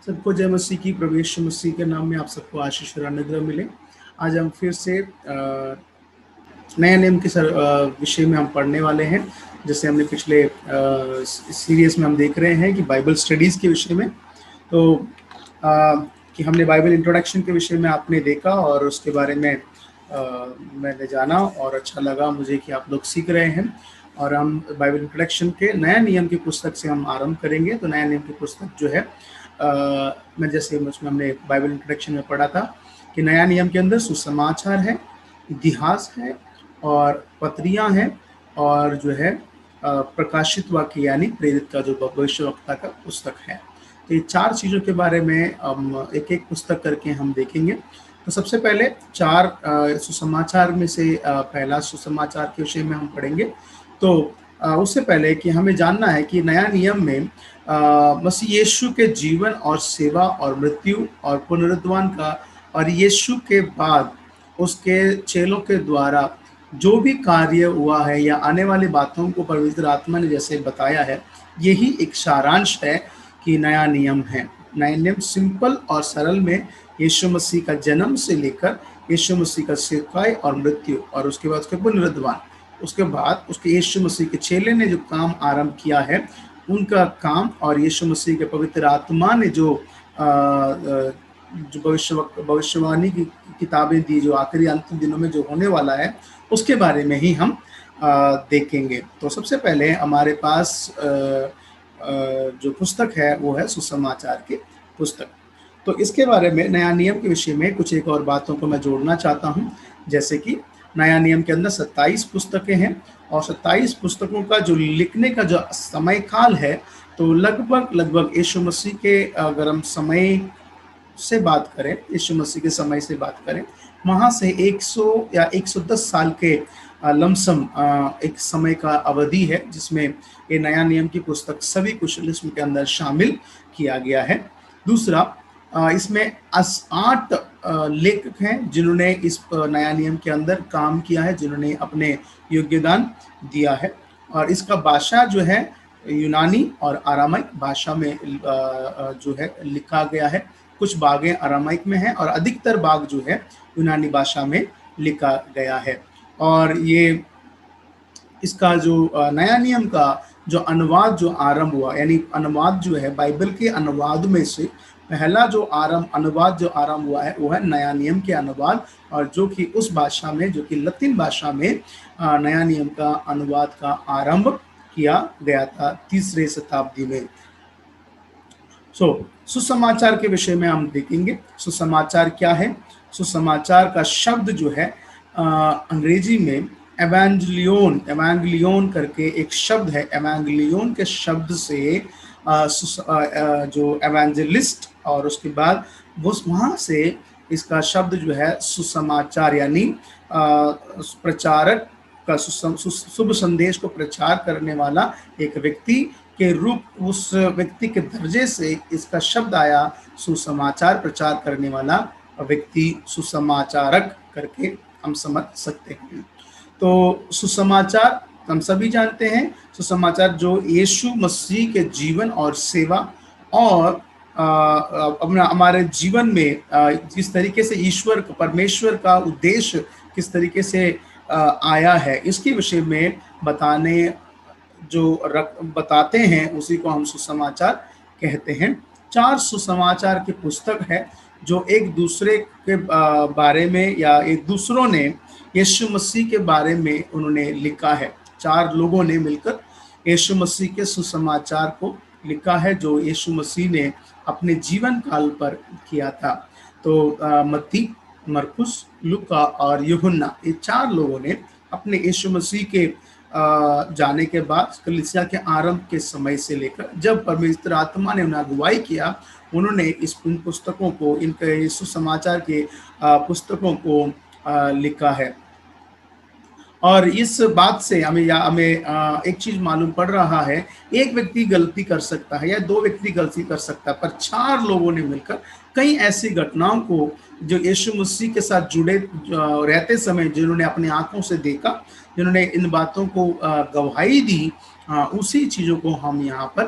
सबको जय मसीह की। प्रभु यीशु मसीह के नाम में आप सबको आशीष और अनुग्रह मिले। आज हम फिर से नए नियम के विषय में हम पढ़ने वाले हैं। जैसे हमने पिछले सीरीज में हम देख रहे हैं कि बाइबल स्टडीज़ के विषय में, तो कि हमने बाइबल इंट्रोडक्शन के विषय में आपने देखा और उसके बारे में मैंने जाना और अच्छा लगा मुझे कि आप लोग सीख रहे हैं। और हम बाइबल इंट्रोडक्शन के नया नियम की पुस्तक से हम आरंभ करेंगे। तो नया नियम की पुस्तक जो है मैं जैसे उसमें हमने बाइबल इंट्रोडक्शन में पढ़ा था कि नया नियम के अंदर सुसमाचार है, इतिहास है और पत्रियां हैं और जो है प्रकाशित वाक्य यानी प्रेरित का जो भविष्यवक्ता का पुस्तक है। तो ये चार चीज़ों के बारे में हम एक एक पुस्तक करके हम देखेंगे। तो सबसे पहले चार सुसमाचार में से पहला सुसमाचार के विषय में हम पढ़ेंगे। तो उससे पहले कि हमें जानना है कि नया नियम में मसीह यीशु के जीवन और सेवा और मृत्यु और पुनरुत्थान का और यीशु के बाद उसके चेलों के द्वारा जो भी कार्य हुआ है या आने वाली बातों को पवित्र आत्मा ने जैसे बताया है, यही एक सारांश है कि नया नियम है। नया नियम सिंपल और सरल में यीशु मसीह का जन्म से लेकर यीशु मसीह का सेवकाई और मृत्यु और उसके बाद उसके पुनरुत्थान, उसके बाद उसके यीशु मसीह के चेले ने जो काम आरंभ किया है उनका काम और यीशु मसीह के पवित्र आत्मा ने जो भविष्यवाणी की किताबें दी जो आखिरी अंतिम दिनों में जो होने वाला है उसके बारे में ही हम देखेंगे। तो सबसे पहले हमारे पास जो पुस्तक है वो है सुसमाचार की पुस्तक। तो इसके बारे में नया नियम के विषय में कुछ एक और बातों को मैं जोड़ना चाहता हूँ। जैसे कि नया नियम के अंदर 27 पुस्तकें हैं और 27 पुस्तकों का जो लिखने का जो समय काल है तो लगभग यीशु मसीह के, अगर हम समय से बात करें, यीशु मसीह के समय से बात करें, वहाँ से 100 या 110 साल के लमसम एक समय का अवधि है जिसमें ये नया नियम की पुस्तक सभी कुछ इसमें के अंदर शामिल किया गया है। दूसरा, इसमें 8 लेखक हैं जिन्होंने इस नया नियम के अंदर काम किया है, जिन्होंने अपने योगदान दिया है। और इसका भाषा जो है यूनानी और आरामाइक भाषा में जो है लिखा गया है। कुछ भागें आरामाइक में हैं और अधिकतर भाग जो है यूनानी भाषा में लिखा गया है। और ये इसका जो नया नियम का जो अनुवाद जो आरंभ हुआ, यानी अनुवाद जो है बाइबल के अनुवाद में से पहला जो अनुवाद जो आरंभ हुआ है वो है नया नियम के अनुवाद, और जो कि उस भाषा में, जो कि लतीन भाषा में नया नियम का अनुवाद का आरंभ किया गया था 3री शताब्दी में। सुसमाचार के विषय में हम देखेंगे। सुसमाचार क्या है? सुसमाचार का शब्द जो है अंग्रेजी में एवेंगलियोन करके एक शब्द है। एवेंगलियोन के शब्द से जो एवेंजलिस्ट और उसके बाद वहाँ से इसका शब्द जो है सुसमाचार यानी प्रचारक का, शुभ संदेश को प्रचार करने वाला एक व्यक्ति के रूप, उस व्यक्ति के दर्जे से इसका शब्द आया। सुसमाचार प्रचार करने वाला व्यक्ति सुसमाचारक करके हम समझ सकते हैं। तो सुसमाचार हम सभी जानते हैं, सुसमाचार जो यीशु मसीह के जीवन और सेवा और अपना हमारे जीवन में किस तरीके से ईश्वर परमेश्वर का उद्देश्य किस तरीके से आया है, इसके विषय में बताते हैं, उसी को हम सुसमाचार कहते हैं। 4 सुसमाचार की पुस्तक है जो एक दूसरे के बारे में या एक दूसरों ने यीशु मसीह के बारे में उन्होंने लिखा है। 4 लोगों ने मिलकर यीशु मसीह के सुसमाचार को लिखा है जो यीशु मसीह ने अपने जीवन काल पर किया था। तो मत्ती, मरकुस, लूका और यूहन्ना, ये 4 लोगों ने अपने यीशु मसीह के जाने के बाद कलीसिया के आरंभ के समय से लेकर जब पवित्र आत्मा ने उन्हें अगुवाई किया, उन्होंने इन पुस्तकों को, इनके सुसमाचार के पुस्तकों को लिखा है। और इस बात से हमें एक चीज मालूम पड़ रहा है, एक व्यक्ति गलती कर सकता है या 2 व्यक्ति गलती कर सकता है, पर 4 लोगों ने मिलकर कई ऐसी घटनाओं को जो यीशु मसीह के साथ जुड़े रहते समय जिन्होंने अपनी आंखों से देखा, जिन्होंने इन बातों को गवाही दी, उसी चीज़ों को हम यहाँ पर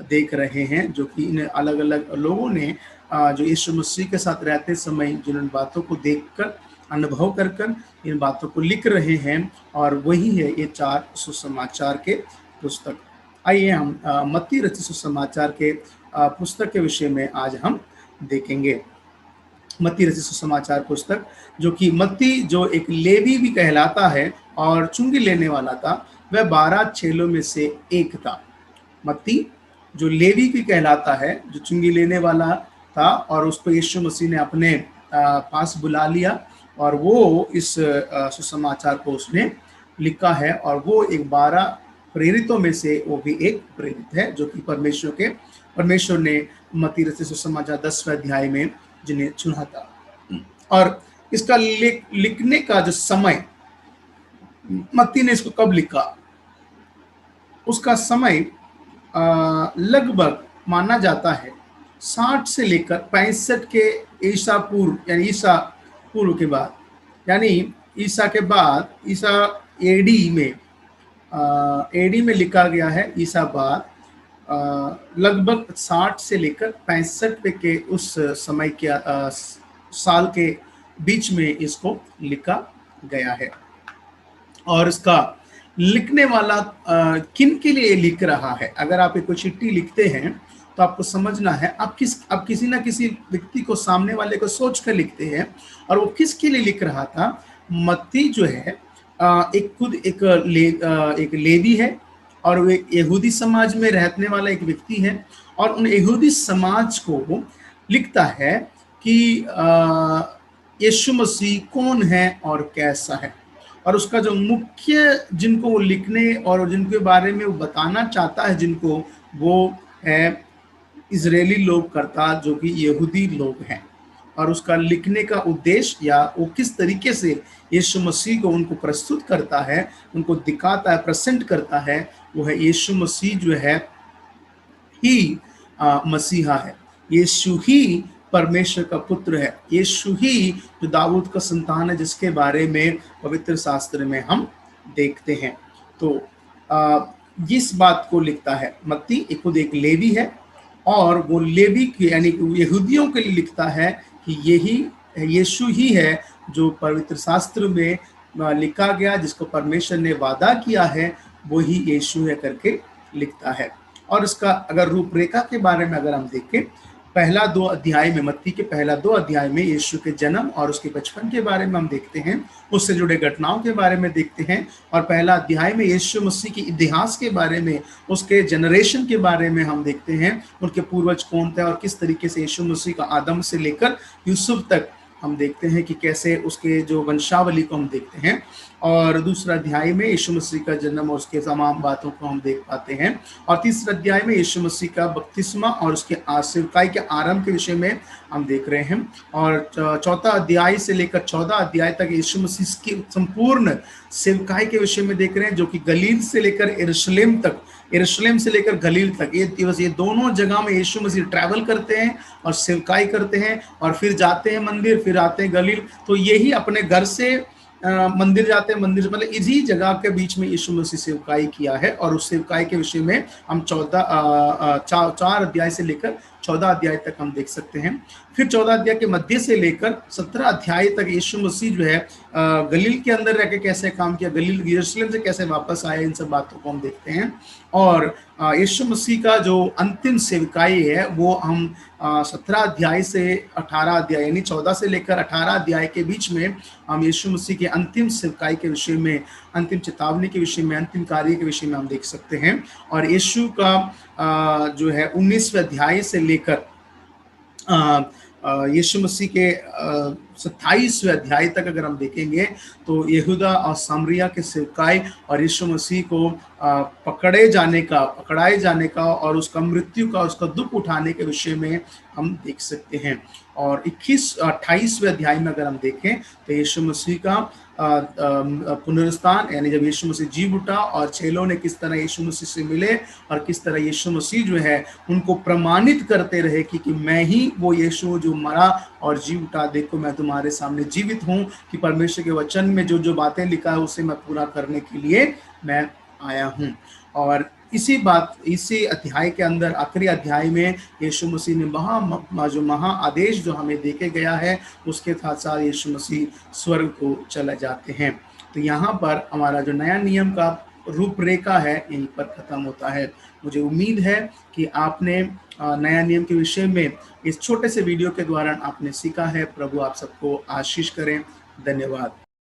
देख रहे हैं, जो कि इन अलग अलग लोगों ने जो यीशु मसीह के साथ रहते समय जिन बातों को देखकर, अनुभव कर कर इन बातों को लिख रहे हैं, और वही है ये 4 सुसमाचार के पुस्तक। आइए हम मत्ती रचित सुसमाचार के पुस्तक के विषय में आज हम देखेंगे। मत्ती रचित सुसमाचार पुस्तक, जो कि मत्ती जो एक लेवी भी कहलाता है और चुंगी लेने वाला था, वह 12 चेलों में से एक था। मत्ती जो लेवी भी कहलाता है, जो चुंगी लेने वाला था, और उसको यीशु मसीह ने अपने पास बुला लिया, और वो इस सुसमाचार को उसने लिखा है, और वो एक 12 प्रेरितों में से वो भी एक प्रेरित है, जो कि परमेश्वर ने मत्ती रचित सुसमाचार 10वें अध्याय में जिन्हें चुना था। और इसका लिखने का जो समय, मत्ती ने इसको कब लिखा, उसका समय लगभग माना जाता है 60 से लेकर 65 के ईसा पूर्व, यानी ईसा पूर्व के बाद, यानी ईसा के बाद, ईसा एडी में लिखा गया है। ईसा बाद लगभग 60 से लेकर 65 के उस समय के साल के बीच में इसको लिखा गया है। और इसका लिखने वाला किन के लिए लिख रहा है, अगर आप कोई चिट्ठी लिखते हैं तो आपको समझना है आप किसी ना किसी व्यक्ति को, सामने वाले को सोच कर लिखते हैं, और वो किसके लिए लिख रहा था। मत्ती जो है एक लेवी है, और वो एक यहूदी समाज में रहने वाला एक व्यक्ति है, और उन यहूदी समाज को लिखता है कि यीशु मसीह कौन है और कैसा है, और उसका जो मुख्य जिनको वो लिखने और जिनके बारे में वो बताना चाहता है जिनको, वो है इजरायली लोग करता, जो कि यहूदी लोग हैं। और उसका लिखने का उद्देश्य, या वो किस तरीके से यीशु मसीह को उनको प्रस्तुत करता है, उनको दिखाता है, प्रेजेंट करता है, वो है यीशु मसीह जो है ही मसीहा है, यीशु ही परमेश्वर का पुत्र है, यीशु ही जो दाऊद का संतान है, जिसके बारे में पवित्र शास्त्र में हम देखते हैं। तो इस बात को लिखता है मत्ती, खुद एक लेवी है, और वो लेवी यानी यहूदियों के लिए लिखता है कि यही यीशु ही है जो पवित्र शास्त्र में लिखा गया, जिसको परमेश्वर ने वादा किया है, वही यीशु है करके लिखता है। और इसका अगर रूपरेखा के बारे में अगर हम देखें, पहला 2 अध्याय में, मत्ती के पहला 2 अध्याय में यीशु के जन्म और उसके बचपन के बारे में हम देखते हैं, उससे जुड़े घटनाओं के बारे में देखते हैं, और पहला अध्याय में यीशु मसीह के इतिहास के बारे में, उसके जनरेशन के बारे में हम देखते हैं, उनके पूर्वज कौन थे और किस तरीके से यीशु मसीह का आदम से लेकर यूसुफ तक हम देखते हैं कि कैसे उसके जो वंशावली को हम देखते हैं। और दूसरा अध्याय में यीशु मसीह का जन्म और उसके तमाम बातों को हम देख पाते हैं। और तीसरा अध्याय में यीशु मसीह का बपतिस्मा और उसके सेवकाई के आरंभ के विषय में हम देख रहे हैं। और चौथा अध्याय से लेकर 14 अध्याय तक यीशु मसीह की संपूर्ण सेवकाई के विषय में देख रहे हैं, जो कि गलील से लेकर यरूशलेम तक, यरूशलेम से लेकर गलील तक, ये दोनों जगह में यीशु मसीह ट्रैवल करते हैं और सेवकाई करते हैं, और फिर जाते हैं मंदिर, फिर आते हैं गलील। तो यही अपने घर से मंदिर जाते हैं, मंदिर मतलब इसी जगह के बीच में यीशु मसीह सेवकाई किया है। और उस सेवकाई के विषय में हम 4 अध्याय से लेकर 14 अध्याय तक हम देख सकते हैं। फिर 14 अध्याय के मध्य से लेकर 17 अध्याय तक यीशु मसीह जो है गलील के अंदर रह के कैसे काम किया, गलील यरूशलेम से कैसे वापस आए, इन सब बातों को हम देखते हैं। और यीशु मसीह का जो अंतिम सेवकाई है वो हम 17 अध्याय से 18 अध्याय, यानी 14 से लेकर 18 अध्याय के बीच में हम यीशु मसीह के अंतिम सेवकाई के विषय में, अंतिम चेतावनी के विषय में, अंतिम कार्य के विषय में हम देख सकते हैं। और यीशु का जो है 19वें अध्याय से लेकर यीशु मसीह के 27वें अध्याय तक अगर हम देखेंगे तो यहूदा और सामरिया के सेवकाई और यीशु मसीह को पकड़ाए जाने का और उसका मृत्यु का, उसका दुख उठाने के विषय में हम देख सकते हैं। और 28वें अध्याय में अगर हम देखें तो यीशु मसीह का पुनरुत्थान, यानी जब यीशु मसीह जी उठा और चेलों ने किस तरह यीशु मसीह से मिले और किस तरह यीशु मसीह जो है उनको प्रमाणित करते रहे कि मैं ही वो यीशु जो मरा और जी उठा, देखो मैं तुम्हारे सामने जीवित हूँ, कि परमेश्वर के वचन में जो जो बातें लिखा है उसे मैं पूरा करने के लिए मैं आया हूँ। और इसी अध्याय के अंदर आखिरी अध्याय में यीशु मसीह ने जो महा आदेश जो हमें देके गया है, उसके साथ साथ यीशु मसीह स्वर्ग को चले जाते हैं। तो यहाँ पर हमारा जो नया नियम का रूपरेखा है यहीं पर खत्म होता है। मुझे उम्मीद है कि आपने नया नियम के विषय में इस छोटे से वीडियो के द्वारा आपने सीखा है। प्रभु आप सबको आशीष करें। धन्यवाद।